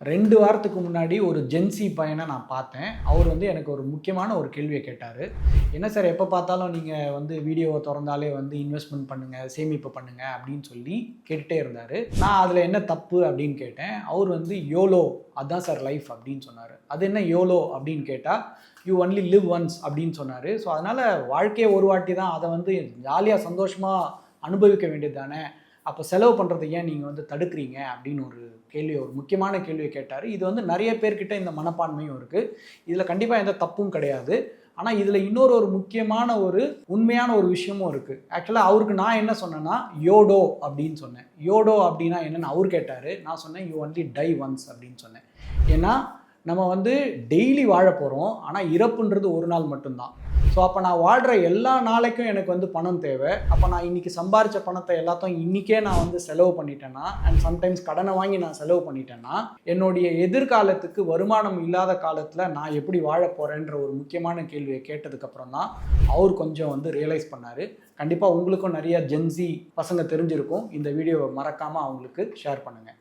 2 வாரத்துக்கு முன்னாடி ஒரு ஜென்சி பையனை நான் பார்த்தேன். அவர் வந்து எனக்கு ஒரு முக்கியமான ஒரு கேள்விய கேட்டாரு. "என்ன சார் எப்ப பார்த்தாலும் நீங்க வந்து வீடியோவ தொறந்தாலே வந்து இன்வெஸ்ட்மென்ட் பண்ணுங்க, சேமிப்பு பண்ணுங்க" அப்படின்னு சொல்லி கேட்டுட்டே இருந்தாரு. நான் "அதுல என்ன தப்பு?" அப்படின்னு கேட்டேன். அவர் வந்து "யோலோ அதான் சார் லைஃப்" அப்படின்னு சொன்னாரு. "அது என்ன யோலோ?" அப்படின்னு கேட்டா, "யூ ஒன்லி லிவ் ஒன்ஸ்" அப்படின்னு சொன்னாரு. ஸோ அதனால வாழ்க்கையே ஒரு வாட்டி தான். அத வந்து ஜாலியா சந்தோஷமா அனுபவிக்க வேண்டியது தானே. அப்ப செலவு பண்றத ஏன் நீங்க வந்து தடுக்குறீங்க? அப்படின்னு ஒரு ஒரு முக்கியமான கேள்விய கேட்டாரு. இது வந்து நெறைய பேர்கிட்ட இந்த மனப்பான்மையும் இருக்கு. இதுல கண்டிப்பா எந்த தப்பும் கிடையாது. ஆனா இதுல இன்னொரு முக்கியமான உண்மையான ஒரு விஷயமும் இருக்கு. ஆக்சுவலா அவருக்கு நான் என்ன சொன்னேன்னா, யோடோ அப்படின்னு சொன்னேன். யோடோ அப்படின்னா என்னன்னு அவரு கேட்டாரு. நான் சொன்னேன், "யூ ஒன்லி டை ஒன்ஸ்" அப்படின்னு சொன்னேன். ஏன்னா, நம்ம வந்து டெய்லி வாழப் போறோம். ஆனா இறப்புன்றது ஒரு நாள் மட்டும் தான். ஸோ அப்ப நான் வாழ்ற எல்லா நாளைக்கும் எனக்கு வந்து பணம் தேவை. அப்ப நான் இன்னைக்கு சம்பாரிச்ச பணத்த எல்லாத்தையும் இன்னைக்கே நான் வந்து செலவு பண்ணிட்டேன்னா, அண்ட் சம்டைம்ஸ் கடன வாங்கி நான் செலவு பண்ணிட்டேன்னா, என்னுடைய எதிர்காலத்துக்கு வருமானம் இல்லாத காலத்துல நான் எப்படி வாழப் போறேன்ற ஒரு முக்கியமான கேள்விய கேட்டதுக்கு அப்புறம் தான், அவரு கொஞ்சம் வந்து ரியலைஸ் பண்ணாரு. கண்டிப்பா உங்களுக்கும் நெறைய ஜென்ஸி பசங்க தெரிஞ்சிருக்கும். இந்த வீடியோவ மறக்காம அவங்களுக்கு ஷேர் பண்ணுங்க.